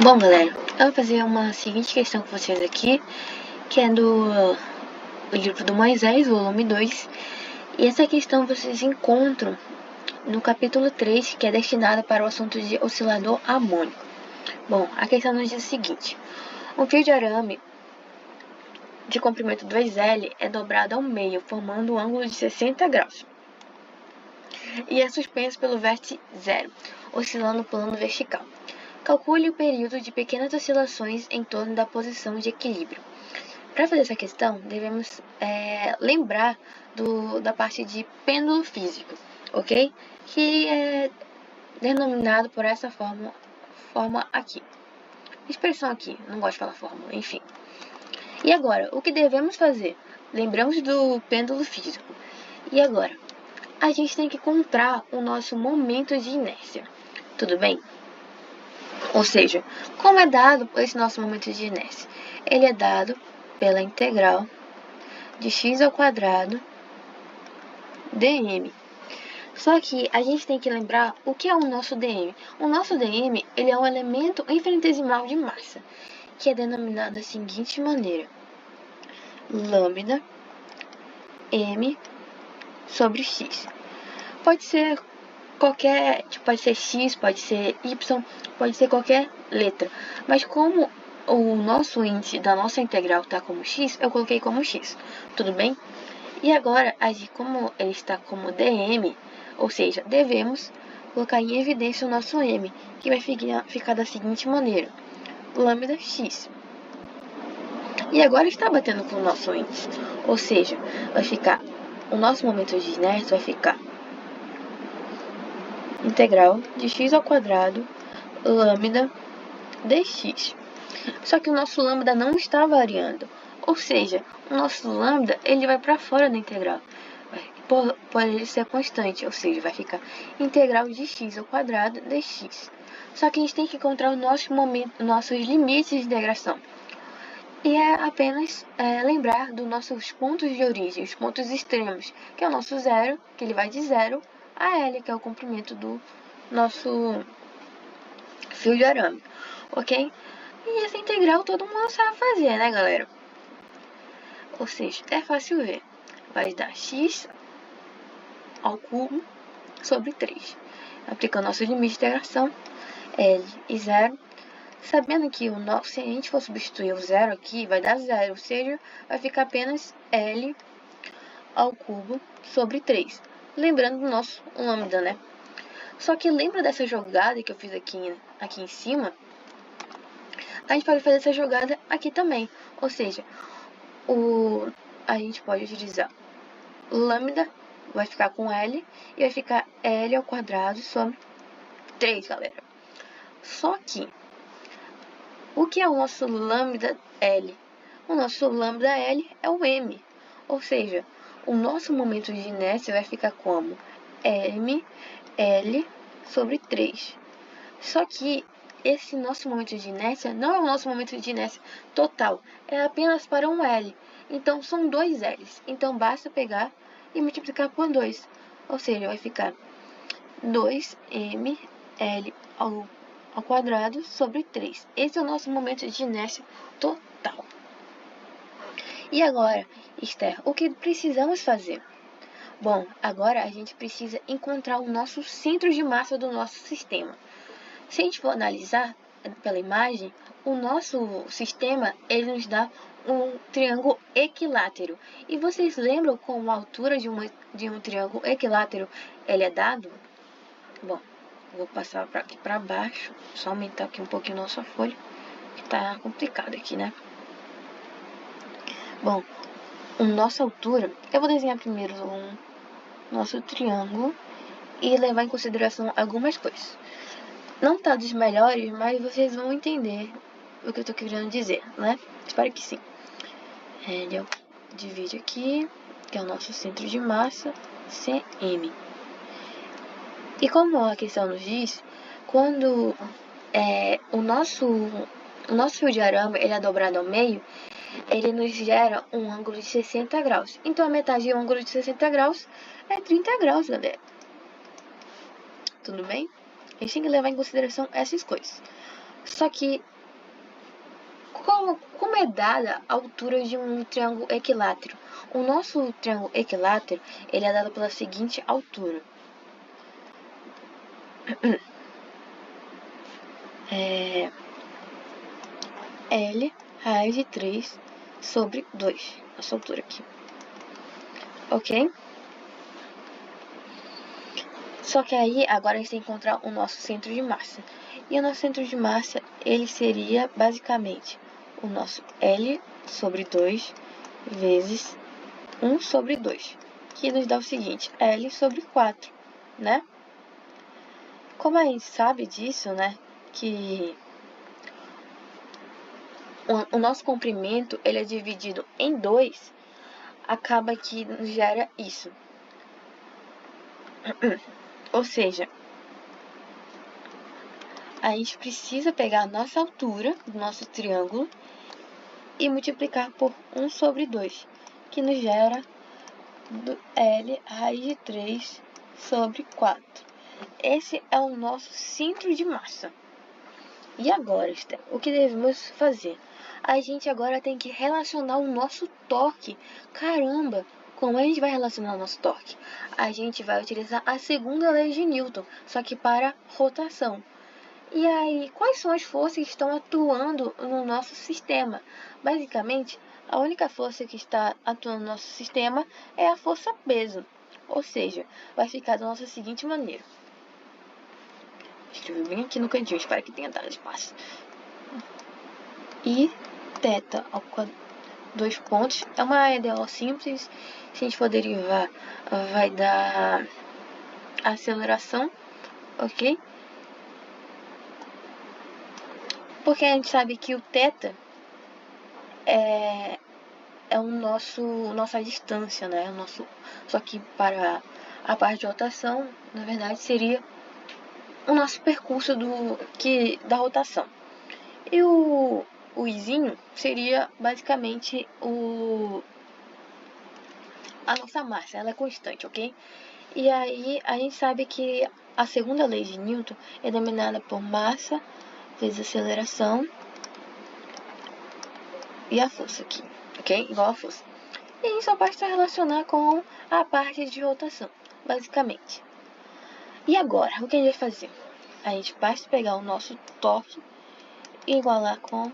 Bom, galera, eu vou fazer uma seguinte questão com vocês aqui, que é do livro do Moisés, volume 2. E essa questão vocês encontram no capítulo 3, que é destinado para o assunto de oscilador harmônico. Bom, a questão nos diz o seguinte: um fio de arame de comprimento 2L é dobrado ao meio, formando um ângulo de 60 graus. E é suspenso pelo vértice 0, oscilando no plano vertical. Calcule o período de pequenas oscilações em torno da posição de equilíbrio. Para fazer essa questão, devemos lembrar da parte de pêndulo físico, ok? Que é denominado por essa forma aqui. Expressão aqui, não gosto de falar fórmula, enfim. E agora, o que devemos fazer? Lembramos do pêndulo físico. E agora, a gente tem que encontrar o nosso momento de inércia, tudo bem? Ou seja, como é dado esse nosso momento de inércia? Ele é dado pela integral de x ao quadrado dm. Só que a gente tem que lembrar o que é o nosso dm. O nosso dm ele é um elemento infinitesimal de massa, que é denominado da seguinte maneira: lambda m sobre x. Pode ser qualquer, pode ser x, pode ser y, pode ser qualquer letra. Mas como o nosso índice da nossa integral está como x, eu coloquei como x, tudo bem? E agora, como ele está como dm, ou seja, devemos colocar em evidência o nosso m, que vai ficar da seguinte maneira: lambda x. E agora está batendo com o nosso índice, ou seja, vai ficar, o nosso momento de inércia vai ficar integral de x ao quadrado lambda dx. Só que o nosso lambda não está variando, ou seja, o nosso lambda ele vai para fora da integral, por ele ser constante, ou seja, vai ficar integral de x ao quadrado dx. Só que a gente tem que encontrar nossos limites de integração. E é apenas lembrar dos nossos pontos de origem, os pontos extremos, que é o nosso zero, que ele vai de 0 a L, que é o comprimento do nosso fio de arame, ok? E essa integral todo mundo sabe fazer, né, galera? Ou seja, é fácil ver. Vai dar x ao cubo sobre 3. Aplicando nosso limite de integração, L e 0. Sabendo que se a gente for substituir o 0 aqui, vai dar 0, ou seja, vai ficar apenas L ao cubo sobre 3. Lembrando do nosso lambda, né? Só que lembra dessa jogada que eu fiz aqui em cima? A gente pode fazer essa jogada aqui também. Ou seja, a gente pode utilizar lambda, vai ficar com L, e vai ficar L ao quadrado sobre 3, galera. Só que, o que é o nosso lambda L? O nosso lambda L é o M. Ou seja, o nosso momento de inércia vai ficar como M L sobre 3. Só que esse nosso momento de inércia não é o nosso momento de inércia total, é apenas para um L. Então, são dois L's. Então, basta pegar e multiplicar por 2. Ou seja, vai ficar 2mL ao quadrado sobre 3. Esse é o nosso momento de inércia total. E agora, Esther, o que precisamos fazer? Bom, agora a gente precisa encontrar o nosso centro de massa do nosso sistema. Se a gente for analisar pela imagem, o nosso sistema ele nos dá um triângulo equilátero. E vocês lembram como a altura de um triângulo equilátero ele é dado? Bom, vou passar aqui para baixo, só aumentar aqui um pouquinho nossa folha, que tá complicado aqui, né? Bom, a nossa altura, eu vou desenhar primeiro nosso triângulo e levar em consideração algumas coisas. Não tá dos melhores, mas vocês vão entender o que eu tô querendo dizer, né? Espero que sim. Ele divide aqui, que é o nosso centro de massa, CM. E como a questão nos diz, quando o nosso fio de arame ele é dobrado ao meio, ele nos gera um ângulo de 60 graus. Então, a metade de um ângulo de 60 graus é 30 graus, galera. Tudo bem? A gente tem que levar em consideração essas coisas. Só que, como é dada a altura de um triângulo equilátero? O nosso triângulo equilátero, ele é dado pela seguinte altura. L raiz de 3 sobre 2. Essa altura aqui. Ok? Só que aí, agora a gente tem que encontrar o nosso centro de massa. E o nosso centro de massa, ele seria basicamente o nosso L sobre 2 vezes 1 sobre 2, que nos dá o seguinte, L sobre 4, né? Como a gente sabe disso, né, que o nosso comprimento, ele é dividido em 2, acaba que nos gera isso. Ou seja, a gente precisa pegar a nossa altura do nosso triângulo e multiplicar por 1 sobre 2, que nos gera L raiz de 3 sobre 4. Esse é o nosso centro de massa. E agora, Esther, o que devemos fazer? A gente agora tem que relacionar o nosso torque. Caramba! Como a gente vai relacionar o nosso torque? A gente vai utilizar a segunda lei de Newton, só que para rotação. E aí, quais são as forças que estão atuando no nosso sistema? Basicamente, a única força que está atuando no nosso sistema é a força peso. Ou seja, vai ficar da nossa seguinte maneira. Escrevi bem aqui no cantinho, espero que tenha dado espaço. E θ ao quadrado, 2 pontos. É uma EDO simples. Se a gente for derivar, vai dar aceleração, ok? Porque a gente sabe que o θ é nossa distância, né? Só que para a parte de rotação, na verdade, seria o nosso percurso da rotação. E o izinho seria basicamente a nossa massa, ela é constante, ok? E aí a gente sabe que a segunda lei de Newton é dominada por massa vezes aceleração e a força aqui, ok? Igual a força. E a gente só basta relacionar com a parte de rotação, basicamente. E agora, o que a gente vai fazer? A gente basta pegar o nosso torque e igualar com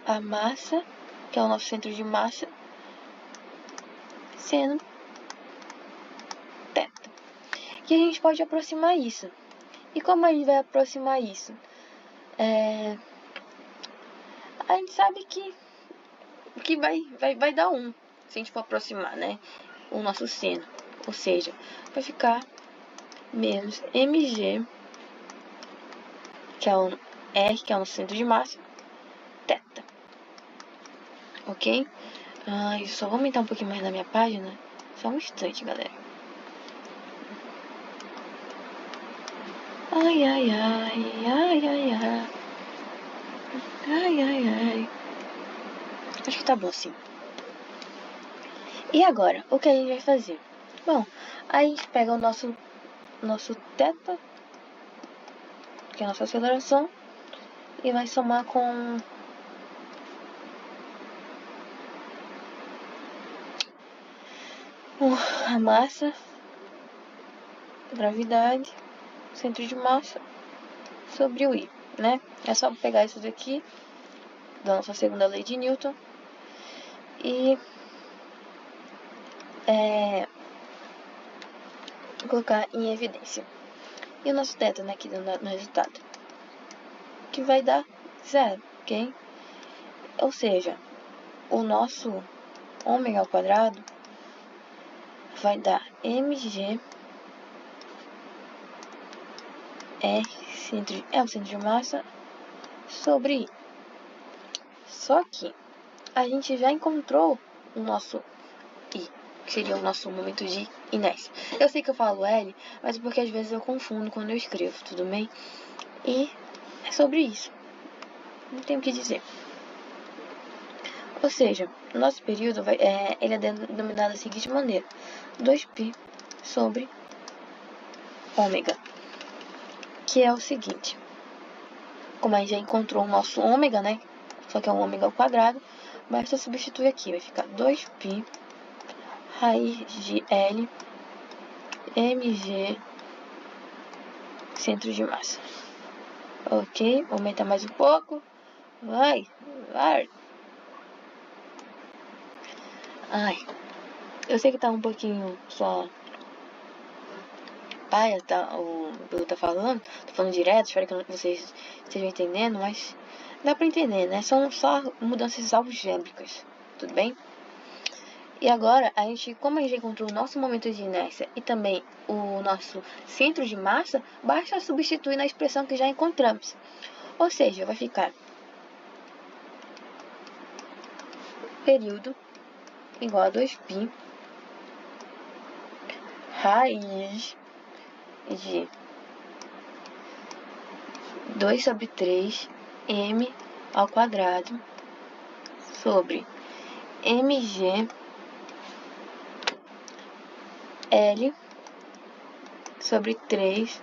a massa, que é o nosso centro de massa, sendo θ. E a gente pode aproximar isso. E como a gente vai aproximar isso? A gente sabe que vai dar 1, se a gente for aproximar, né? O nosso seno. Ou seja, vai ficar menos mg, que é o R, que é o centro de massa, θ. Ok? Eu só vou aumentar um pouquinho mais na minha página. Só um instante, galera. Ai, ai, ai, ai, ai, ai. Ai, ai, ai. Acho que tá bom assim. E agora, o que a gente vai fazer? Bom, aí a gente pega o nosso θ, que é a nossa aceleração, e vai somar com a massa, gravidade, centro de massa sobre o I, né? É só pegar isso daqui, da nossa segunda lei de Newton, e colocar em evidência. E o nosso θ, né, aqui no resultado, que vai dar 0, ok? Ou seja, o nosso ômega ao quadrado vai dar mg R, é o centro de massa, sobre I. Só que a gente já encontrou o nosso I, que seria o nosso momento de inércia. Eu sei que eu falo L, mas é porque às vezes eu confundo quando eu escrevo, tudo bem? E é sobre isso. Não tem o que dizer. Ou seja, o nosso período ele é denominado da seguinte maneira: 2π sobre ômega, que é o seguinte. como a gente já encontrou o nosso ômega, né? Só que é um ômega ao quadrado, basta substituir aqui, vai ficar 2π raiz de L mg centro de massa. Ok, vou aumentar mais um pouco. Vai. Ai, eu sei que tá um pouquinho só paia, tá? O eu tá falando, tô falando direto, espero que vocês estejam entendendo, mas dá pra entender, né? São só mudanças algébricas, tudo bem? E agora, como a gente encontrou o nosso momento de inércia e também o nosso centro de massa, basta substituir na expressão que já encontramos. Ou seja, vai ficar período igual a 2π raiz de 2/3 m ao quadrado sobre mg L sobre 3,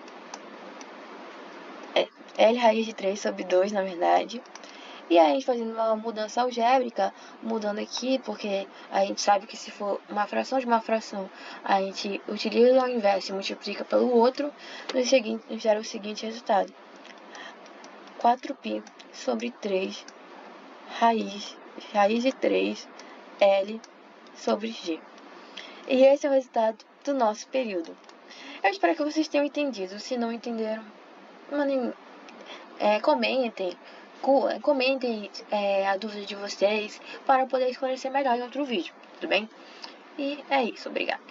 L raiz de 3 sobre 2, na verdade. E aí, fazendo uma mudança algébrica, mudando aqui, porque a gente sabe que se for uma fração de uma fração, a gente utiliza o inverso e multiplica pelo outro, nos gera o seguinte resultado. 4π sobre 3 raiz de 3 L sobre G. E esse é o resultado do nosso período. Eu espero que vocês tenham entendido. Se não entenderam, mandem, comentem a dúvida de vocês para poder esclarecer melhor em outro vídeo, tudo bem? E é isso, obrigada.